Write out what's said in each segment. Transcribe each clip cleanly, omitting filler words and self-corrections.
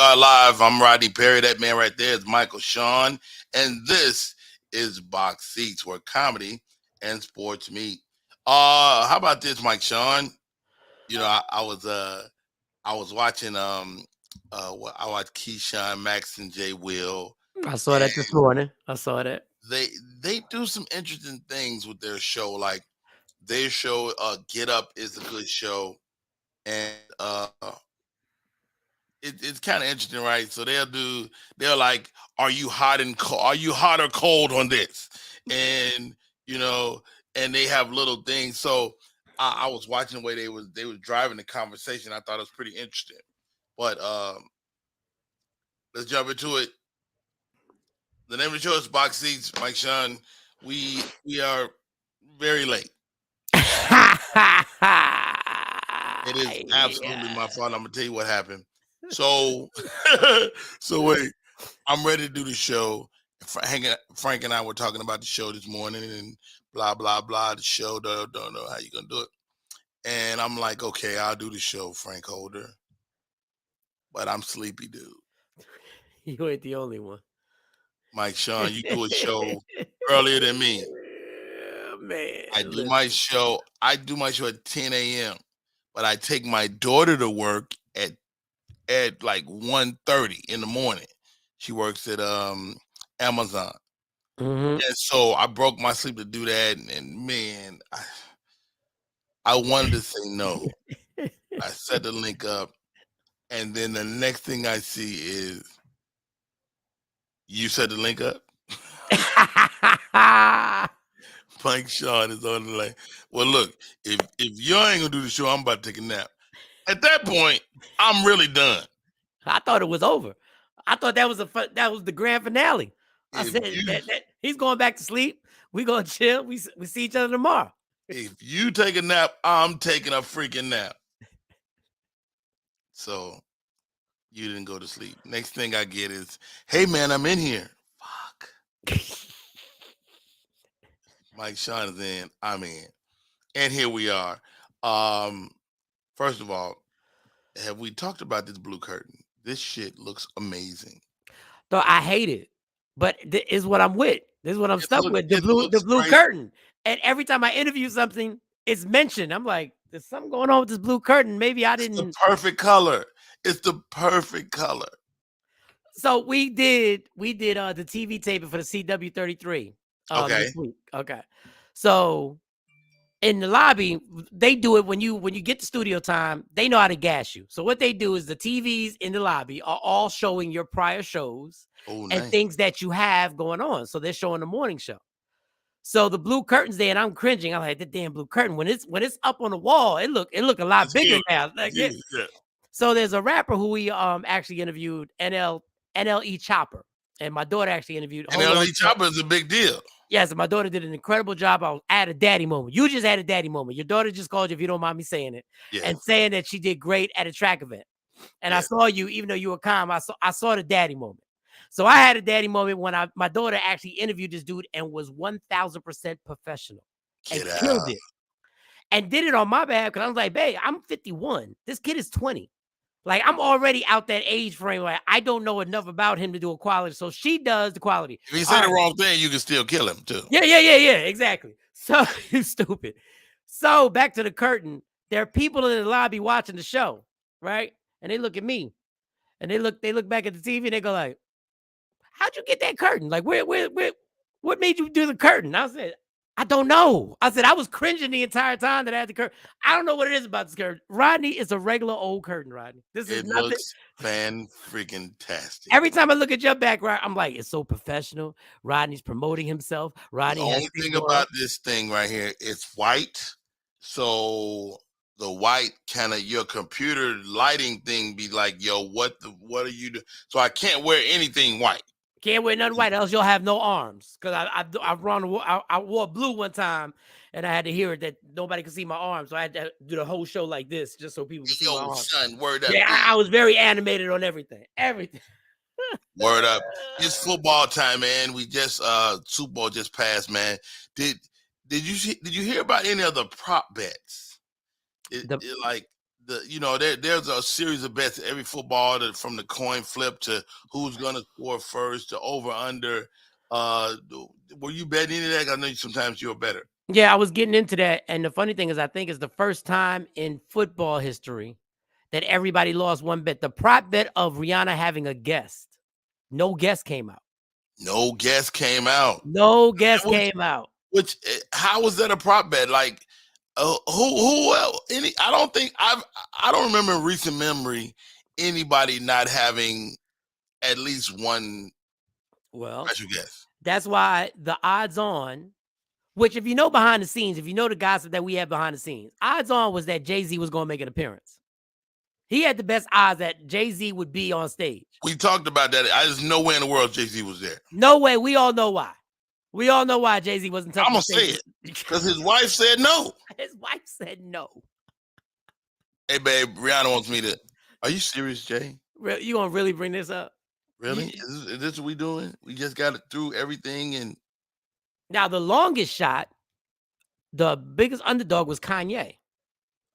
are live. I'm Rodney Perry. That man right there is Michael Sean. And this is Box Seats, where comedy and sports meet. How about this, Mike Sean? I was watching I watched Keyshawn, Max, and Jay Will. I saw that this morning. I saw that. They do some interesting things with their show. Like their show, Get Up is a good show. And it's kind of interesting, right? So they're like, are you hot and cold? Are you hot or cold on this? And and they have little things. So I was watching the way they was driving the conversation. I thought it was pretty interesting. But let's jump into it. The name of the show is Box Seats. Mike Sean, we are very late. It is absolutely my fault. I'm gonna tell you what happened. So, wait, I'm ready to do the show. Frank and I were talking about the show this morning and blah, blah, blah. The show, don't know how you're going to do it. And I'm like, okay, I'll do the show, Frank Holder. But I'm sleepy, dude. You ain't the only one. Mike Sean, you do a show earlier than me. Man. I do my show at 10 a.m. But I take my daughter to work at like 1:30 in the morning. She works at Amazon. Mm-hmm. And so I broke my sleep to do that. And man, I wanted to say no. I set the link up. And then the next thing I see is, you set the link up? Mike Sean is on the line. Well, look, if you ain't going to do the show, I'm about to take a nap. At that point, I'm really done. I thought it was over. I thought that was the grand finale. I said that he's going back to sleep. We gonna chill. We see each other tomorrow. If you take a nap, I'm taking a freaking nap. So you didn't go to sleep. Next thing I get is, hey man, I'm in here. Fuck. Mike Sean is in. I'm in. And here we are. First of all, have we talked about this blue curtain? This shit looks amazing. So I hate it, but this is what I'm with. This is what I'm stuck with. The blue curtain. And every time I interview something, it's mentioned. I'm like, there's something going on with this blue curtain. Maybe I didn't. It's the perfect color. It's the perfect color. So we did the TV taping for the CW33 this week. Okay. So in the lobby, they do it when you get to studio time, they know how to gas you. So what they do is the TVs in the lobby are all showing your prior shows and things that you have going on. So they're showing the morning show. So the blue curtain's there, and I'm cringing. I'm like, the damn blue curtain. When it's up on the wall, it look a lot bigger now. Like, yeah. So there's a rapper who we actually interviewed, NLE Chopper, and my daughter actually interviewed. NLE Chopper is a big deal. Yes, my daughter did an incredible job. I had a daddy moment. You just had a daddy moment. Your daughter just called you, if you don't mind me saying it, and saying that she did great at a track event. And I saw you, even though you were calm, I saw the daddy moment. So I had a daddy moment when my daughter actually interviewed this dude and was 1,000% professional and killed it. And did it on my behalf because I was like, babe, I'm 51. This kid is 20. Like, I'm already out that age frame. Like, I don't know enough about him to do a quality. So she does the quality. If he said the wrong thing, you can still kill him, too. Yeah, exactly. So, you stupid. So, back to the curtain. There are people in the lobby watching the show, right? And they look at me. And they look back at the TV and they go like, how'd you get that curtain? Like, what made you do the curtain? I said, I don't know. I said, I was cringing the entire time that I had the curtain. I don't know what it is about this curtain. Rodney is a regular old curtain, Rodney. This is nothing. Looks fan-freaking-tastic. Every time I look at your background, I'm like, it's so professional. Rodney's promoting himself. Rodney. The only thing about this thing right here, it's white. So the white kind of your computer lighting thing be like, yo, what are you doing? So I can't wear anything white. Can't wear nothing white, else you'll have no arms. Because I wore blue one time, and I had to hear it that nobody could see my arms. So I had to do the whole show like this, just so people could see my arms. Son, word up. Yeah, I was very animated on everything. Everything. Word up. It's football time, man. We just Super Bowl just passed, man. Did you hear about any of the prop bets? Like there's a series of bets every football from the coin flip to who's gonna score first to over under. Were you betting any of that? I know sometimes you're better. Yeah, I was getting into that, and the funny thing is, I think it's the first time in football history that everybody lost one bet. The prop bet of Rihanna having a guest, no guest came out. No guest came out. No guest came out. Which how was that a prop bet? Like who else? I don't remember in recent memory anybody not having at least one special guest. That's why the odds on, which if you know behind the scenes, if you know the gossip that we have behind the scenes, odds on was that Jay-Z was going to make an appearance. He had the best odds that Jay-Z would be on stage. We talked about that. There's no way in the world Jay-Z was there. No way. We all know why. We all know why Jay-Z wasn't touching. I'm going to say it because his wife said no. His wife said no. Hey, babe, Rihanna wants me to. Are you serious, Jay? You going to really bring this up? Really? Is this what we doing? We just got it through everything. And now the longest shot, the biggest underdog was Kanye.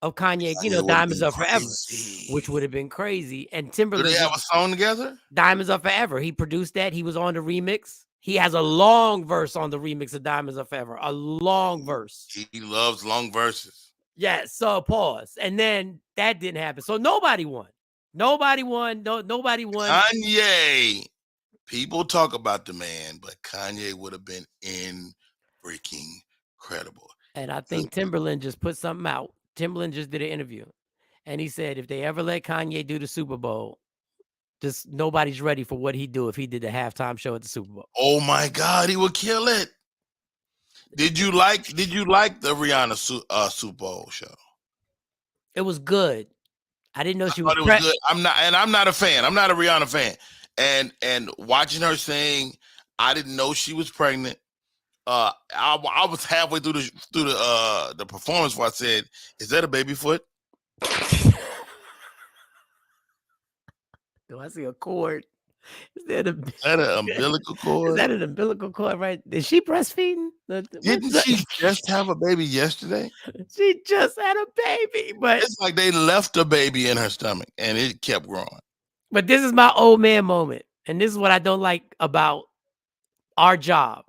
Of Kanye, Diamonds Are Forever, which would have been crazy. And Timberland. Do they have a song together? Diamonds Are Forever. He produced that. He was on the remix. He has a long verse on the remix of Diamonds Are Forever. A long verse. He loves long verses. Yes. So pause. And then that didn't happen. So nobody won. Nobody won. Nobody won. Kanye. People talk about the man, but Kanye would have been freaking incredible. And I think Timberland just put something out. Timberland just did an interview. And he said, if they ever let Kanye do the Super Bowl, just nobody's ready for what he'd do if he did the halftime show at the Super Bowl. Oh my God, he would kill it. Did you like the Rihanna Super Bowl show? It was good. I didn't know she was good. I'm not a fan. I'm not a Rihanna fan. And watching her sing, I didn't know she was pregnant. I was halfway through the performance where I said, "Is that a baby foot?" Do I see a cord? Is that an umbilical cord? Is that an umbilical cord? Right? Is she breastfeeding? Didn't she just have a baby yesterday? She just had a baby, but it's like they left a baby in her stomach and it kept growing. But this is my old man moment, and this is what I don't like about our job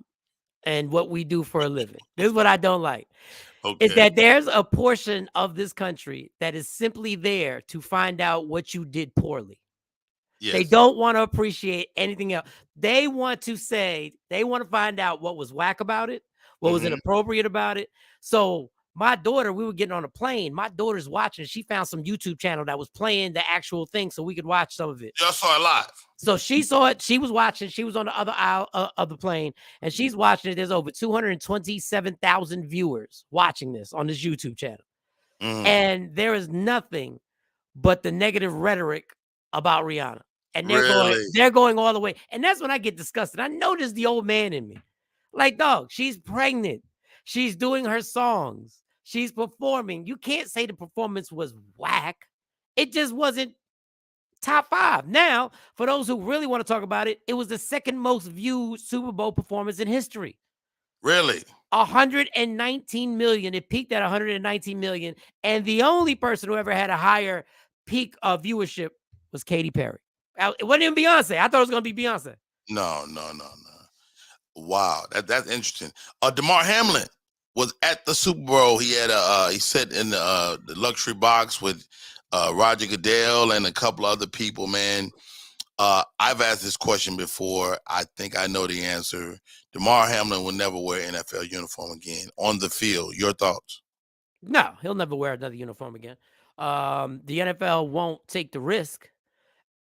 and what we do for a living. This is what I don't like. Okay. Is that there's a portion of this country that is simply there to find out what you did poorly. Yes. They don't want to appreciate anything else. They want to find out what was whack about it, what was inappropriate about it. So my daughter, we were getting on a plane. My daughter's watching. She found some YouTube channel that was playing the actual thing so we could watch some of it. Y'all saw it live. So she saw it. She was watching. She was on the other aisle of the plane, and she's watching it. There's over 227,000 viewers watching this on this YouTube channel. And there is nothing but the negative rhetoric about Rihanna. And they're going all the way. And that's when I get disgusted. I notice the old man in me. Like, dog, she's pregnant. She's doing her songs. She's performing. You can't say the performance was whack. It just wasn't top 5. Now, for those who really want to talk about it, it was the second most viewed Super Bowl performance in history. Really? 119 million. It peaked at 119 million. And the only person who ever had a higher peak of viewership was Katy Perry. It wasn't even Beyonce. I thought it was going to be Beyonce. No. Wow, that's interesting. Damar Hamlin was at the Super Bowl. He had he sat in the luxury box with Roger Goodell and a couple other people. Man, I've asked this question before. I think I know the answer. Damar Hamlin will never wear an NFL uniform again on the field. Your thoughts? No, he'll never wear another uniform again. The NFL won't take the risk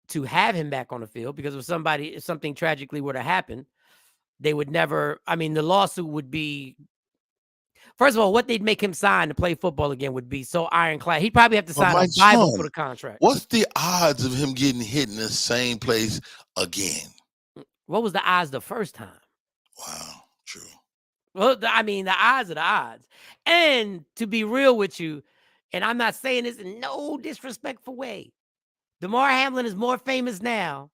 to have him back on the field because if something tragically were to happen, they would never. I mean, the lawsuit would be. First of all, what they'd make him sign to play football again would be so ironclad. He'd probably have to sign a Bible for the contract. What's the odds of him getting hit in the same place again? What was the odds the first time? Wow, true. Well, I mean, the odds are the odds. And to be real with you, and I'm not saying this in no disrespectful way, Damar Hamlin is more famous now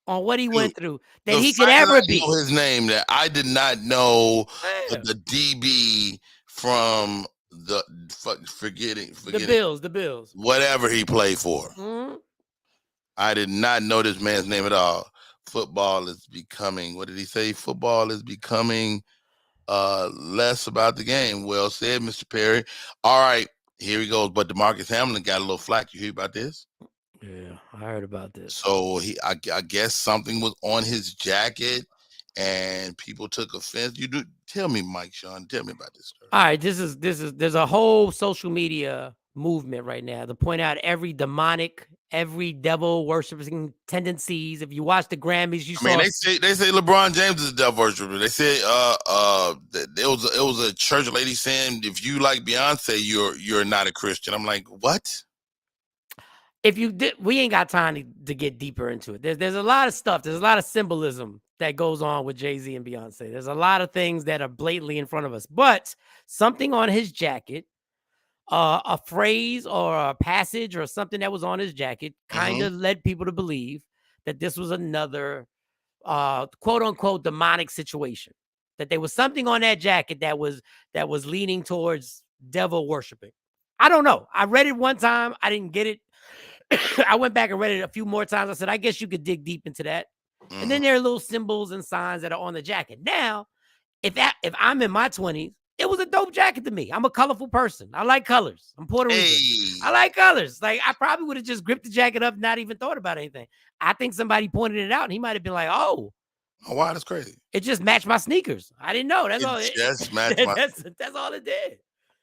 on what he went through than he could ever be. His name that I did not know the DB from forgetting the Bills, whatever he played for. Mm-hmm. I did not know this man's name at all. Football is becoming, what did he say? Football is becoming less about the game. Well said, Mr. Perry. All right, here he goes. But DeMarcus Hamlin got a little flack. You hear about this? Yeah, I heard about this. So I guess something was on his jacket, and people took offense. You do tell me, Mike Sean. Tell me about this story. All right, there's a whole social media movement right now to point out every demonic, every devil worshiping tendencies. If you watch the Grammys, you saw. They say LeBron James is a devil worshiper. They say it was a church lady saying if you like Beyonce, you're not a Christian. I'm like, what? If you did, we ain't got time to get deeper into it. There's a lot of stuff. There's a lot of symbolism that goes on with Jay-Z and Beyonce. There's a lot of things that are blatantly in front of us. But something on his jacket, a phrase or a passage or something that was on his jacket kind of led people to believe that this was another quote unquote demonic situation. That there was something on that jacket that was leaning towards devil worshiping. I don't know. I read it one time. I didn't get it. I went back and read it a few more times. I said, I guess you could dig deep into that. And then there are little symbols and signs that are on the jacket. Now, if I'm in my 20s, it was a dope jacket to me. I'm a colorful person. I like colors. I'm Puerto Rican. I like colors. Like, I probably would have just gripped the jacket up, not even thought about anything. I think somebody pointed it out, and he might have been like, "Oh, wow, that's crazy." It just matched my sneakers. I didn't know. That's all. Just matched that's all it did.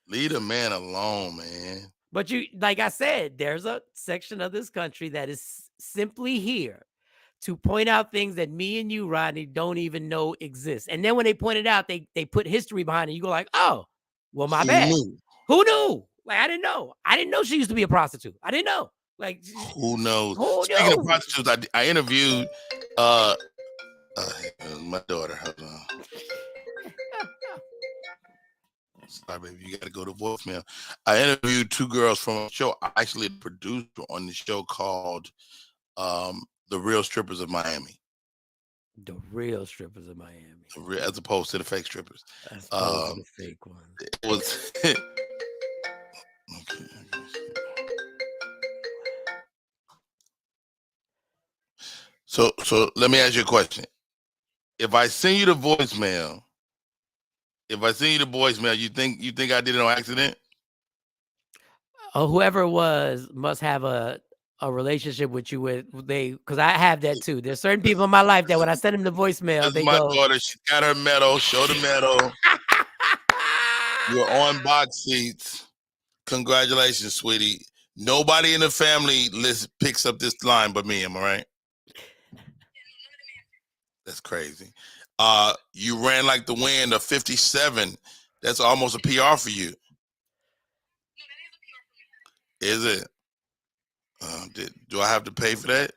Leave a man alone, man. But you, like I said, there's a section of this country that is simply here to point out things that me and you, Rodney, don't even know exist. And then when they point it out, they put history behind it. You go like, oh, well, my bad. Who knew? Like, I didn't know. I didn't know she used to be a prostitute. I didn't know. Like, who knows? Speaking of prostitutes, I interviewed my daughter. Hold on. Sorry, baby, you got to go to voicemail. I interviewed two girls from a show. I actually produced on the show called The Real Strippers of Miami. The Real Strippers of Miami. As opposed to the fake strippers. As opposed to the fake ones. It was... Okay. So let me ask you a question. If I send you the voicemail, you think I did it on accident? Whoever it was must have a relationship with you because I have that too. There's certain people in my life that when I send them the voicemail, they my go, daughter, she got her medal. Show the medal. You're on box seats. Congratulations, sweetie. Nobody in the family list picks up this line but me. Am I right? That's crazy. You ran like the wind of 57. That's almost a PR for you. Is it? Do I have to pay for that?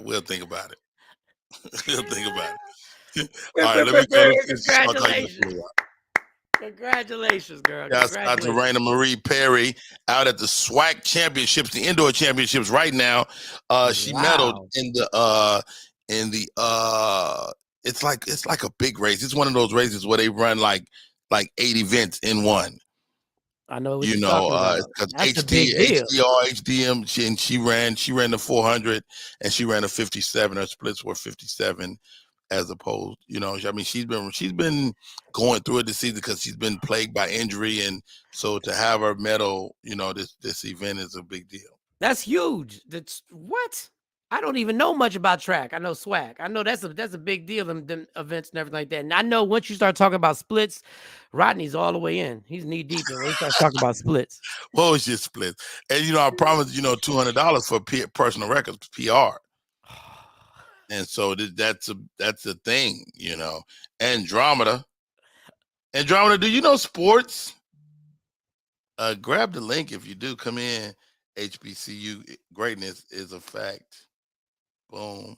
We'll think about it. We'll think about it. All right, let me go. Congratulations. Congratulations, girl. Yes, to Raina Marie Perry out at the SWAC championships, the indoor championships right now. She medaled in the it's like a big race. It's one of those races where they run like 8 events in one. I know what you're talking about. That's a big deal. HDR, HDM, she ran the 400 and she ran a 57. Her splits were 57 as opposed, I mean, she's been going through it this season because she's been plagued by injury, and so to have her medal, this event is a big deal. That's huge. That's what? I don't even know much about track. I know SWAC. I know that's a big deal, them events and everything like that. And I know once you start talking about splits, Rodney's all the way in. He's knee deep when he starts talking about splits. What was your splits? And I promised $200 for personal records, PR. And so that's a thing, Andromeda, do you know sports? Grab the link if you do. Come in. HBCU greatness is a fact. Boom.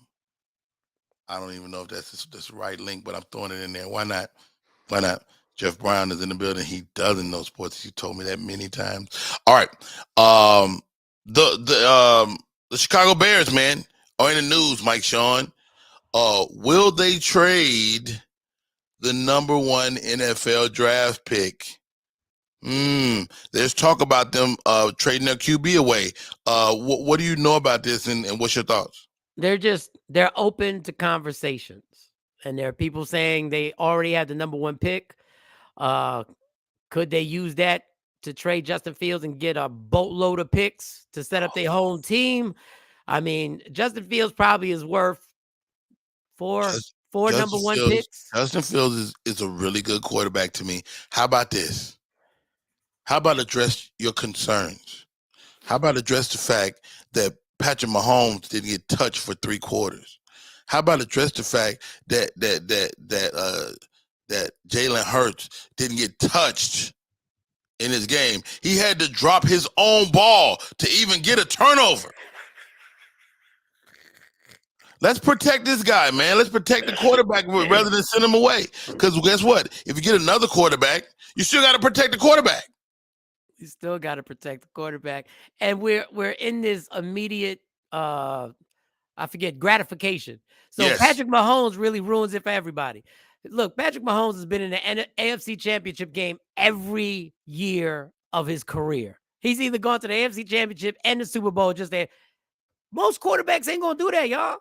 I don't even know if that's the right link, but I'm throwing it in there. Why not? Jeff Brown is in the building. He doesn't know sports. He told me that many times. All right. The Chicago Bears, man, are in the news, Mike Sean. Will they trade the number 1 NFL draft pick? There's talk about them trading their QB away. What do you know about this, and what's your thoughts? They're open to conversations, and there are people saying they already have the number 1 pick. Could they use that to trade Justin Fields and get a boatload of picks to set up their home team? I mean, Justin Fields probably is worth four number 1 picks. Justin Fields is a really good quarterback to me. How about this? How about address your concerns? How about address the fact that Patrick Mahomes didn't get touched for 3 quarters? How about address the fact that Jalen Hurts didn't get touched in his game? He had to drop his own ball to even get a turnover. Let's protect this guy, man. Let's protect the quarterback rather than send him away. Because guess what? If you get another quarterback, you still got to protect the quarterback. You still got to protect the quarterback. And we're in this immediate, gratification. So yes. Patrick Mahomes really ruins it for everybody. Look, Patrick Mahomes has been in the AFC Championship game every year of his career. He's either gone to the AFC Championship and the Super Bowl just there. Most quarterbacks ain't going to do that, y'all.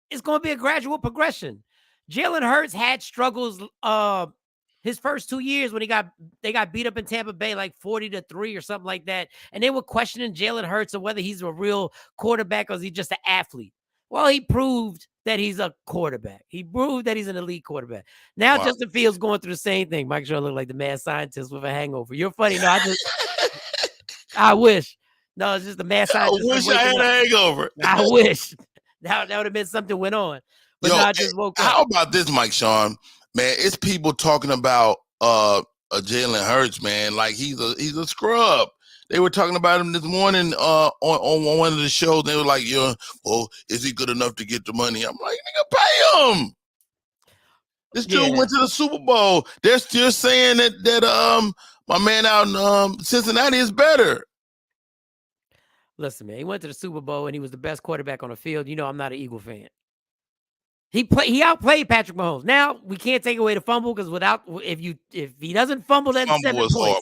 It's going to be a gradual progression. Jalen Hurts had struggles his first 2 years when they got beat up in Tampa Bay like 40-3 or something like that. And they were questioning Jalen Hurts or whether he's a real quarterback or is he just an athlete. Well, he proved that he's a quarterback. He proved that he's an elite quarterback. Now Justin Fields going through the same thing. Mike Sure look like the mad scientist with a hangover. You're funny. No, I wish. No, it's just the mad scientist. I wish I had a hangover. I wish. That would have been something went on. But no, I just woke up. How about this, Mike Sean? Man, it's people talking about Jalen Hurts, man, like he's a scrub. They were talking about him this morning on one of the shows. They were like, well, is he good enough to get the money? I'm like, nigga, pay him. This dude went to the Super Bowl. They're still saying that my man out in Cincinnati is better. Listen, man, he went to the Super Bowl and he was the best quarterback on the field. You know, I'm not an Eagle fan. He outplayed Patrick Mahomes. Now we can't take away the fumble because if he doesn't fumble, that's 7 points. Horrible.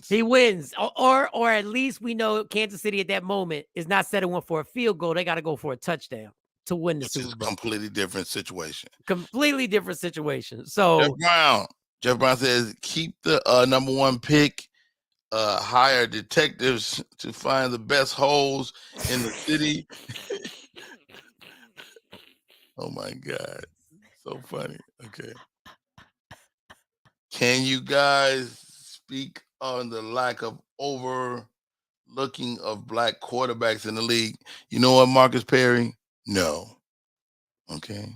He wins. Or at least we know Kansas City at that moment is not setting one for a field goal. They got to go for a touchdown to win the Super Bowl. Completely different situation. So Jeff Brown says keep the number 1 pick. Hire detectives to find the best holes in the city. Oh my God. So funny. Okay. Can you guys speak on the lack of overlooking of black quarterbacks in the league? You know what, Marcus Perry? No. Okay.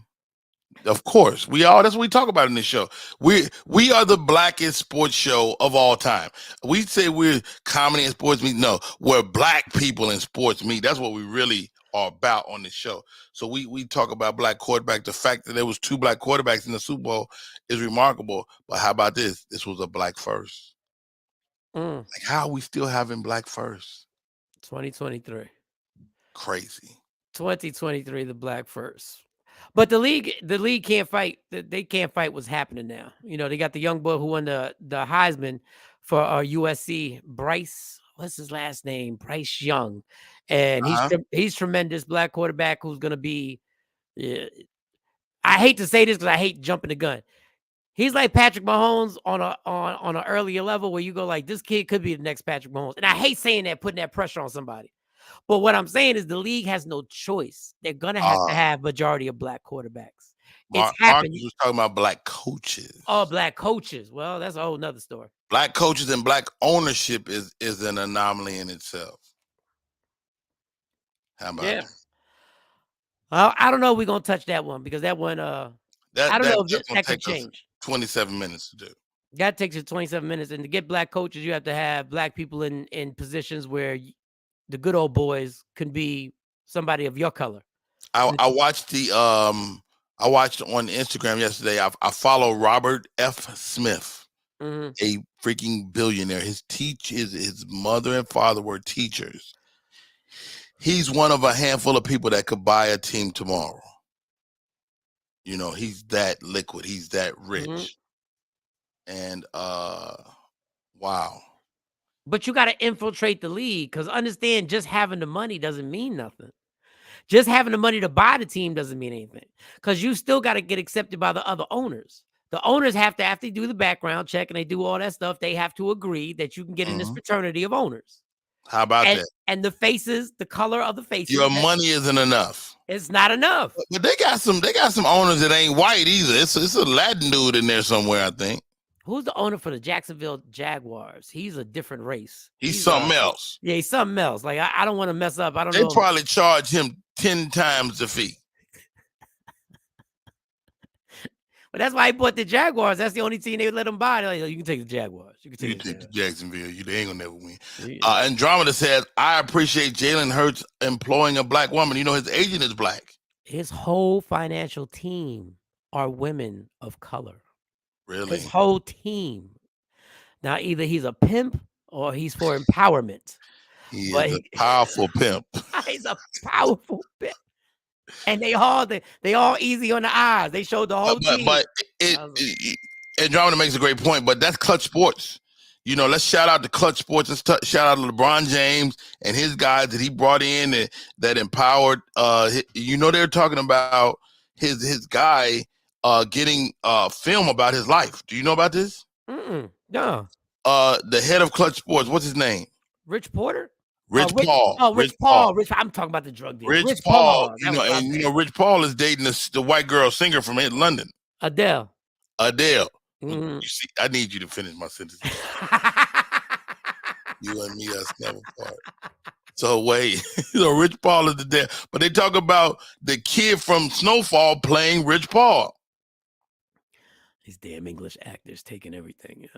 Of course. That's what we talk about in this show. We are the blackest sports show of all time. We say we're comedy and sports meet. No, we're black people in sports meet. That's what we really are about on this show. So we talk about black quarterback. The fact that there was 2 black quarterbacks in the Super Bowl is remarkable. But how about this? This was a black first. Like, how are we still having black first? 2023. Crazy. 2023, the black first. But the league can't fight. They can't fight what's happening now. You know, they got the young boy who won the Heisman for USC, Bryce. What's his last name? Bryce Young. And he's tremendous black quarterback who's going to be, I hate to say this because I hate jumping the gun. He's like Patrick Mahomes on an earlier level where you go like, this kid could be the next Patrick Mahomes. And I hate saying that, putting that pressure on somebody. But what I'm saying is the league has no choice. They're going to have majority of black quarterbacks. It's happening. Marcus was talking about black coaches. Oh, black coaches. Well, that's a whole nother story. Black coaches and black ownership is an anomaly in itself. How about that? I don't know if we're going to touch that one because that one, I don't know if that could change. 27 minutes to do. That takes you 27 minutes. And to get black coaches, you have to have black people in positions where the good old boys can be somebody of your color. I watched I watched on Instagram yesterday. I follow Robert F. Smith, a freaking billionaire. His mother and father were teachers. He's one of a handful of people that could buy a team tomorrow. You know, he's that liquid. He's that rich. Mm-hmm. And wow. But you got to infiltrate the league, because understand, just having the money doesn't mean nothing. Just having the money to buy the team doesn't mean anything, because you still got to get accepted by the other owners. The owners have to, after they do the background check and they do all that stuff, they have to agree that you can get in this fraternity of owners. How about that? And the faces, the color of the faces. Your money isn't enough. It's not enough. But they got some owners that ain't white either. It's a Latin dude in there somewhere, I think. Who's the owner for the Jacksonville Jaguars? He's a different race. He's something else. Yeah, he's something else. Like, I don't want to mess up. I don't know. They probably charge him 10 times the fee. But that's why he bought the Jaguars. That's the only team they would let him buy. They're like, oh, you can take the Jaguars. You can take the Jacksonville. They ain't gonna never win. Yeah. Andromeda says, I appreciate Jalen Hurts employing a black woman. You know, his agent is black. His whole financial team are women of color. Really? His whole team. Now, either he's a pimp or he's for empowerment. He is a powerful pimp. He's a powerful pimp. And they all easy on the eyes. They showed the whole team. But Andromeda makes a great point, but that's Clutch Sports. You know, let's shout out to Clutch Sports and shout out to LeBron James and his guys that he brought in that empowered. You know, they're talking about his guy getting film about his life. Do you know about this? No. The head of Clutch Sports, what's his name? Rich Porter? Rich Paul. Oh, Rich Paul. I'm talking about the drug dealer. Rich Paul. You know, Rich Paul is dating the white girl singer from London. Adele. Mm-hmm. You see, I need you to finish my sentence. You and me, us never part. So wait, Rich Paul is the dad. But they talk about the kid from Snowfall playing Rich Paul. These damn English actors taking everything,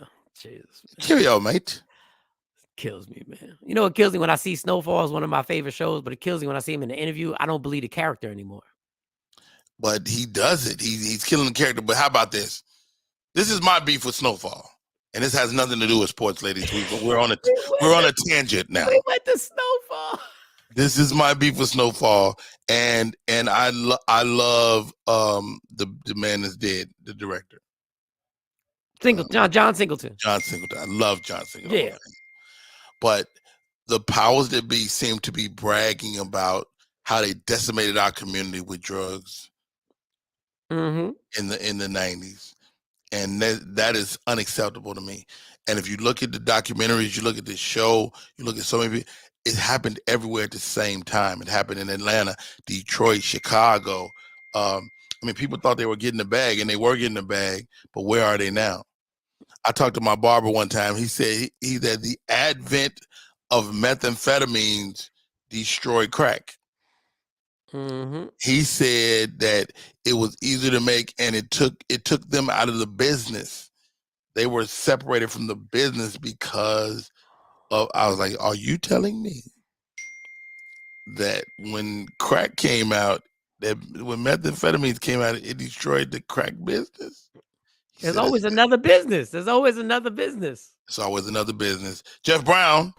Jesus. Cheerio, mate. Kills me, man. You know what kills me? When I see Snowfall is one of my favorite shows, but it kills me when I see him in the interview. I don't believe the character anymore. But he does it. He's killing the character. But how about this? This is my beef with Snowfall, and this has nothing to do with sports, ladies. We're on a tangent now. We went to Snowfall. This is my beef with Snowfall, and I love the man that's dead, the director. John Singleton. John Singleton. I love John Singleton. Yeah. But the powers that be seem to be bragging about how they decimated our community with drugs in the 90s. And that is unacceptable to me. And if you look at the documentaries, you look at the show, you look at so many people, it happened everywhere at the same time. It happened in Atlanta, Detroit, Chicago. I mean, people thought they were getting the bag, and they were getting the bag, but where are they now? I talked to my barber one time. He said that the advent of methamphetamines destroyed crack. He said that it was easier to make, and it took them out of the business. They were separated from the business because of. I was like, "Are you telling me that when crack came out, that when methamphetamines came out, it destroyed the crack business?" There's always another business. There's always another business. It's always another business. Jeff Brown.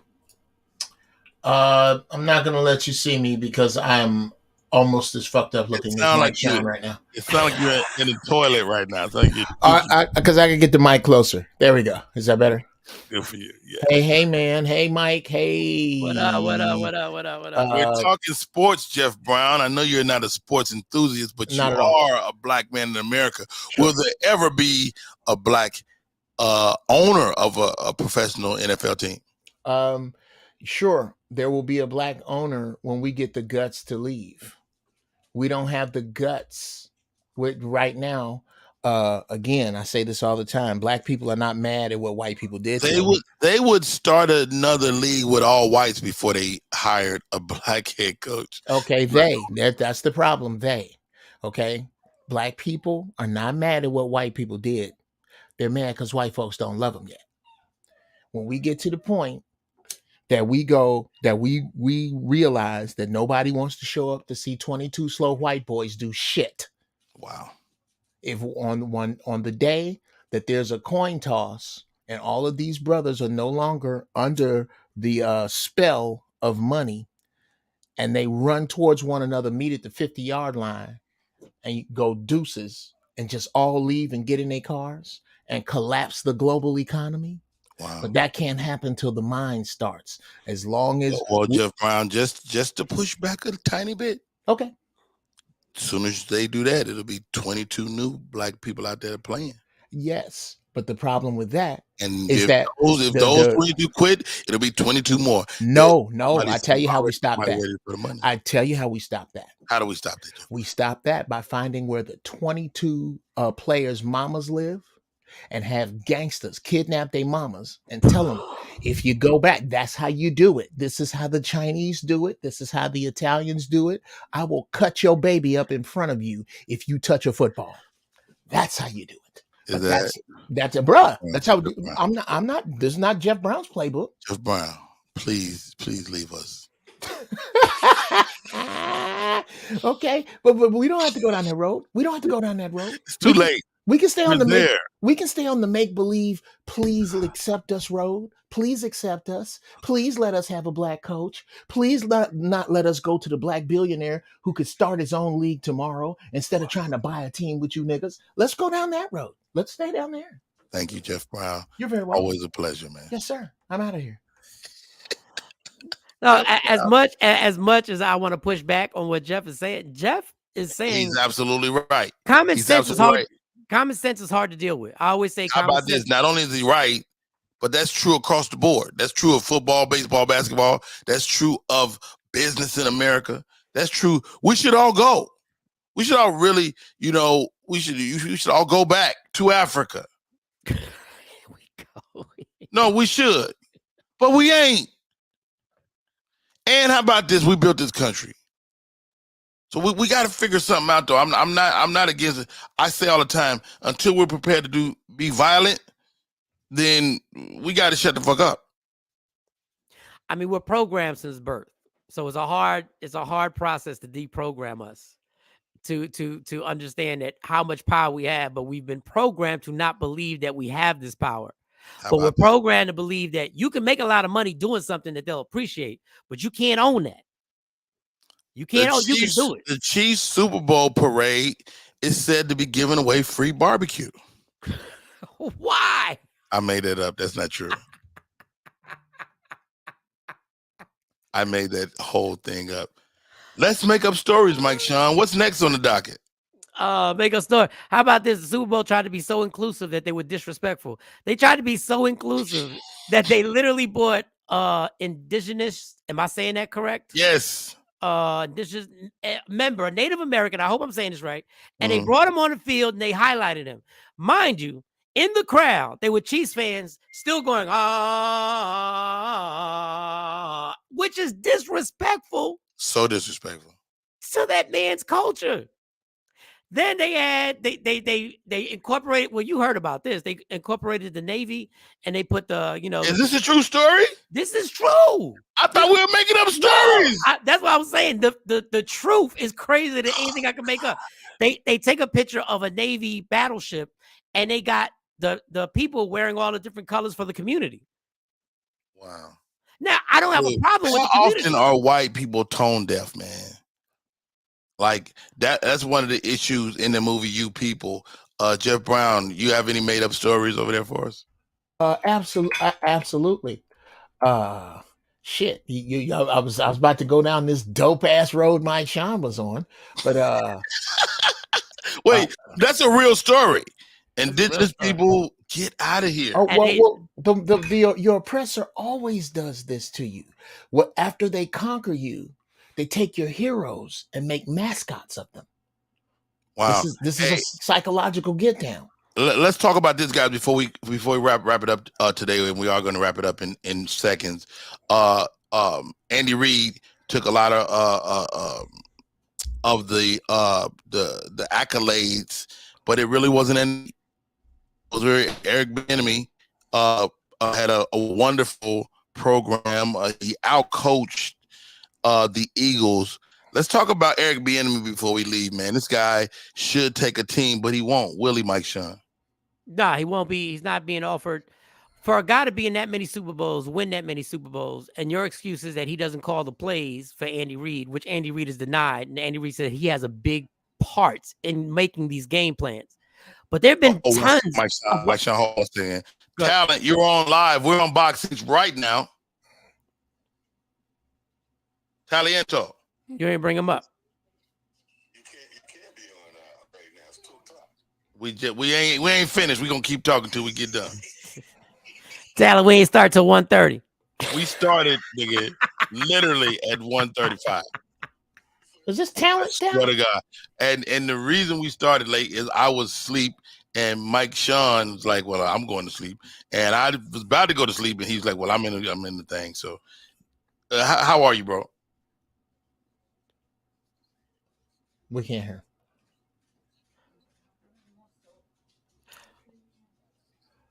I'm not gonna let you see me because I'm almost as fucked up looking as Mike Sean right now. It sounds like you're in the toilet right now. Because I can get the mic closer. There we go. Is that better? Good for you. Yeah. Hey, man. Hey, Mike. Hey. What up? We're talking sports, Jeff Brown. I know you're not a sports enthusiast, but you are a black man in America. Sure. Will there ever be a black owner of a professional NFL team? Sure. There will be a black owner when we get the guts to leave. We don't have the guts right now. Again, I say this all the time. Black people are not mad at what white people did. They would start another league with all whites before they hired a black head coach. Okay, that's the problem. Okay, black people are not mad at what white people did. They're mad because white folks don't love them yet. When we get to the point that we realize that nobody wants to show up to see 22 slow white boys do shit. Wow. If on the day that there's a coin toss and all of these brothers are no longer under the spell of money and they run towards one another, meet at the 50-yard line, and go deuces and just all leave and get in their cars and collapse the global economy. Wow. But that can't happen till the mind starts. As long as Jeff Brown, just to push back a tiny bit. Okay. As soon as they do that, it'll be 22 new black people out there playing. Yes. But the problem with that and is if that those 22 quit, it'll be 22 more. No. I tell you how we stop that. I tell you how we stop that. How do we stop that? We stop that by finding where the 22 players' mamas live and have gangsters kidnap their mamas and tell them, if you go back, that's how you do it. This is how the Chinese do it. This is how the Italians do it. I will cut your baby up in front of you if you touch a football. That's how you do it. That's a bruh. That's how I'm not. This is not Jeff Brown's playbook. Jeff Brown, please leave us. Okay, but we don't have to go down that road. We don't have to go down that road. It's too late. We can stay on the we can stay on the make believe. Please accept us road. Please accept us. Please let us have a black coach. Please not let us go to the black billionaire who could start his own league tomorrow instead of trying to buy a team with you niggas. Let's go down that road. Let's stay down there. Thank you, Jeff Brown. You're very welcome. Always a pleasure, man. Yes, sir. I'm out of here. No, as much as I want to push back on what Jeff is saying he's absolutely right. Common sense is hard. Common sense is hard to deal with. I always say, how about this? Not only is he right, but that's true across the board. That's true of football, baseball, basketball. That's true of business in America. That's true. We should all go. We should all really, we should all go back to Africa. No, we should, but we ain't. And how about this? We built this country. So we got to figure something out, though. I'm not against it. I say all the time, until we're prepared to be violent, then we got to shut the fuck up. I mean, we're programmed since birth, so it's a hard process to deprogram us to understand that how much power we have. But we've been programmed to not believe that we have this power. But we're programmed to believe that you can make a lot of money doing something that they'll appreciate, but you can't own that. You can't own. You can do it. The Chiefs Super Bowl parade is said to be giving away free barbecue. Why? I made that up. That's not true. I made that whole thing up. Let's make up stories, Mike Sean. What's next on the docket? Make a story. How about this? The Super Bowl tried to be so inclusive that they were disrespectful. They tried to be so inclusive that they literally brought indigenous. Am I saying that correct? Yes. Indigenous member, a Native American. I hope I'm saying this right. And they brought him on the field and they highlighted him. Mind you, in the crowd, they were Chiefs fans still going, which is disrespectful. So disrespectful. To that man's culture. Then they incorporated, well, you heard about this. They incorporated the Navy and they put Is this a true story? This is true. I thought we were making up stories. That's what I was saying. The truth is crazier than anything I can make up. They take a picture of a Navy battleship and they got the people wearing all the different colors for the community. Wow. Now, I don't have a problem with the community. How often are white people tone deaf, man? Like that's one of the issues in the movie You People. Jeff Brown, you have any made up stories over there for us? Absolutely. Shit. I was about to go down this dope ass road Mike Sean was on, but wait, that's a real story. Indigenous people, get out of here. Your oppressor always does this to you. Well, after they conquer you, they take your heroes and make mascots of them. Wow, this is a psychological get down. Let's talk about this, guys, before we wrap it up today, and we are going to wrap it up in seconds. Andy Reid took a lot of the accolades, but it really wasn't any. It was very Eric Bieniemy had a wonderful program. He outcoached the Eagles. Let's talk about Eric Bieniemy before we leave, man. This guy should take a team, but he won't. Will he, Mike Sean? Nah, he won't be. He's not being offered. For a guy to be in that many Super Bowls, win that many Super Bowls, and your excuse is that he doesn't call the plays for Andy Reid, which Andy Reid has denied. And Andy Reid said he has a big parts in making these game plans. But there have been tons of Mike Sean, hold on. Talent, you're on live. We're on Box Seats right now. Taliento. You ain't bring him up. You can't be on right now. It's 2 o'clock. We ain't finished. We're gonna keep talking till we get done. Talent, we ain't start till 1:30. We started, nigga, literally at 1:35. Is this talent? Swear to God. And the reason we started late is I was asleep, and Mike Sean was like, "Well, I'm going to sleep," and I was about to go to sleep, and he's like, "Well, I'm in the thing." So, how are you, bro? We can't hear.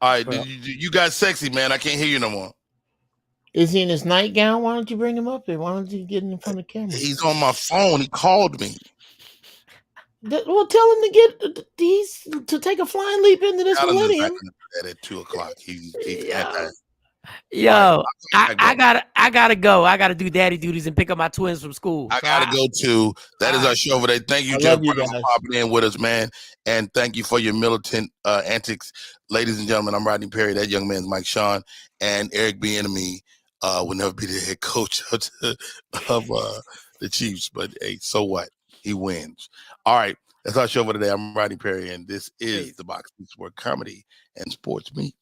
All right, well, you got sexy, man. I can't hear you no more. Is he in his nightgown? Why don't you bring him up there? Why don't you get in front of the camera? He's on my phone. He called me. Well, tell him to take a flying leap into this millennium. At 2 o'clock. Yo, I gotta go. I gotta do daddy duties and pick up my twins from school. I gotta go too. That is our show for today. Thank you, Jeff, for popping in with us, man. And thank you for your militant antics. Ladies and gentlemen, I'm Rodney Perry. That young man's Mike Sean. And Eric Bieniemy will never be the head coach of the Chiefs. But hey, so what? He wins. All right. That's our show for today. I'm Rodney Perry, and this is the Box Seats, where comedy and sports meet.